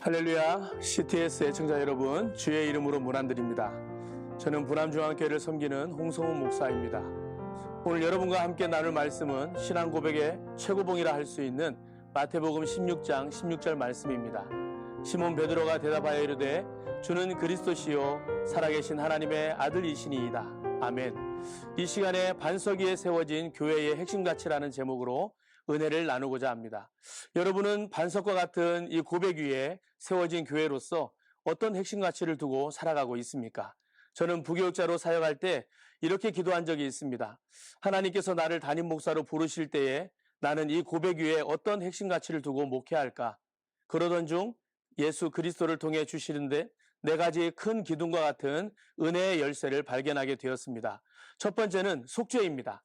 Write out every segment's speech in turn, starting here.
할렐루야, CTS 애청자 여러분, 주의 이름으로 문안드립니다. 저는 분암중앙교회를 섬기는 홍성훈 목사입니다. 오늘 여러분과 함께 나눌 말씀은 신앙 고백의 최고봉이라 할 수 있는 마태복음 16장 16절 말씀입니다. 시몬 베드로가 대답하여 이르되 주는 그리스도시요 살아계신 하나님의 아들이시니이다. 아멘. 이 시간에 반석 위에 세워진 교회의 핵심 가치라는 제목으로 은혜를 나누고자 합니다. 여러분은 반석과 같은 이 고백 위에 세워진 교회로서 어떤 핵심 가치를 두고 살아가고 있습니까? 저는 부교육자로 사역할 때 이렇게 기도한 적이 있습니다. 하나님께서 나를 담임 목사로 부르실 때에 나는 이 고백 위에 어떤 핵심 가치를 두고 목회할까? 그러던 중 예수 그리스도를 통해 주시는데 네 가지 큰 기둥과 같은 은혜의 열쇠를 발견하게 되었습니다. 첫 번째는 속죄입니다.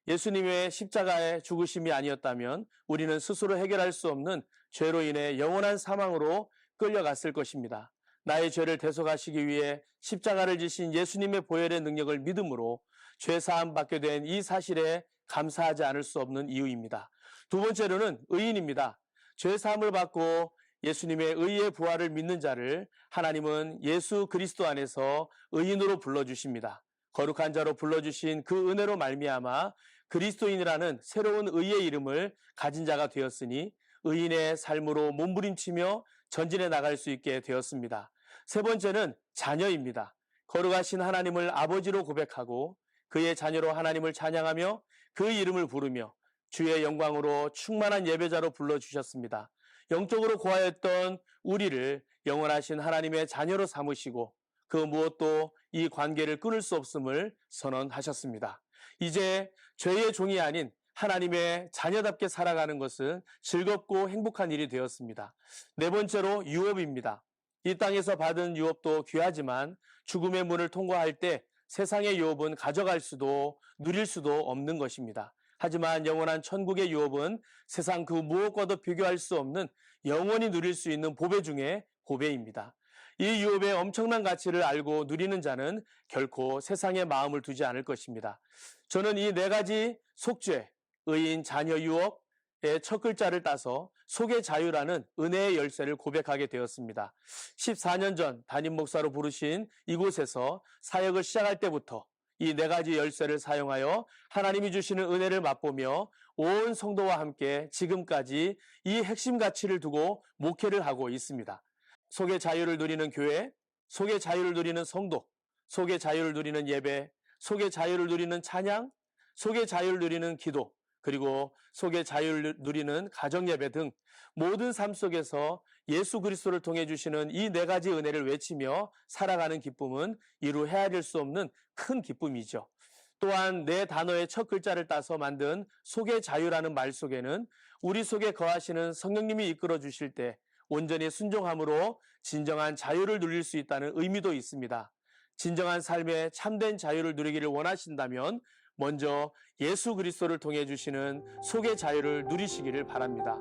예수님의 십자가의 죽으심이 아니었다면 우리는 스스로 해결할 수 없는 죄로 인해 영원한 사망으로 끌려갔을 것입니다. 나의 죄를 대속하시기 위해 십자가를 지신 예수님의 보혈의 능력을 믿음으로 죄 사함 받게 된 이 사실에 감사하지 않을 수 없는 이유입니다. 두 번째로는 의인입니다. 죄 사함을 받고 예수님의 의의 부활을 믿는 자를 하나님은 예수 그리스도 안에서 의인으로 불러주십니다. 거룩한 자로 불러주신 그 은혜로 말미암아 그리스도인이라는 새로운 의의 이름을 가진 자가 되었으니 의인의 삶으로 몸부림치며 전진해 나갈 수 있게 되었습니다. 세 번째는 자녀입니다. 거룩하신 하나님을 아버지로 고백하고 그의 자녀로 하나님을 찬양하며 그 이름을 부르며 주의 영광으로 충만한 예배자로 불러주셨습니다. 영적으로 고하였던 우리를 영원하신 하나님의 자녀로 삼으시고 그 무엇도 이 관계를 끊을 수 없음을 선언하셨습니다. 이제 죄의 종이 아닌 하나님의 자녀답게 살아가는 것은 즐겁고 행복한 일이 되었습니다. 네 번째로 유업입니다. 이 땅에서 받은 유업도 귀하지만 죽음의 문을 통과할 때 세상의 유업은 가져갈 수도 누릴 수도 없는 것입니다. 하지만 영원한 천국의 유업은 세상 그 무엇과도 비교할 수 없는 영원히 누릴 수 있는 보배 중에 보배입니다. 이 유업의 엄청난 가치를 알고 누리는 자는 결코 세상에 마음을 두지 않을 것입니다. 저는 이 네 가지 속죄, 의인, 자녀, 유업의 첫 글자를 따서 속의 자유라는 은혜의 열쇠를 고백하게 되었습니다. 14년 전 담임 목사로 부르신 이곳에서 사역을 시작할 때부터 이 네 가지 열쇠를 사용하여 하나님이 주시는 은혜를 맛보며 온 성도와 함께 지금까지 이 핵심 가치를 두고 목회를 하고 있습니다. 속의 자유를 누리는 교회, 속의 자유를 누리는 성도, 속의 자유를 누리는 예배, 속의 자유를 누리는 찬양, 속의 자유를 누리는 기도, 그리고 속의 자유를 누리는 가정예배 등 모든 삶 속에서 예수 그리스도를 통해 주시는 이 네 가지 은혜를 외치며 살아가는 기쁨은 이루 헤아릴 수 없는 큰 기쁨이죠. 또한 네 단어의 첫 글자를 따서 만든 속의 자유라는 말 속에는 우리 속에 거하시는 성령님이 이끌어 주실 때 온전히 순종함으로 진정한 자유를 누릴 수 있다는 의미도 있습니다. 진정한 삶의 참된 자유를 누리기를 원하신다면 먼저 예수 그리스도를 통해 주시는 속의 자유를 누리시기를 바랍니다.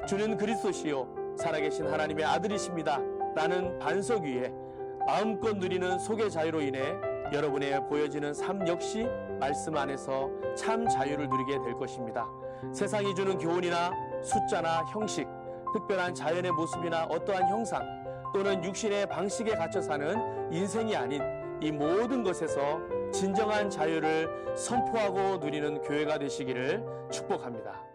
주는 그리스도시요 살아계신 하나님의 아들이십니다. 라는 반석 위에 마음껏 누리는 속의 자유로 인해 여러분의 보여지는 삶 역시 말씀 안에서 참 자유를 누리게 될 것입니다. 세상이 주는 교훈이나 숫자나 형식, 특별한 자연의 모습이나 어떠한 형상 또는 육신의 방식에 갇혀 사는 인생이 아닌 이 모든 것에서 진정한 자유를 선포하고 누리는 교회가 되시기를 축복합니다.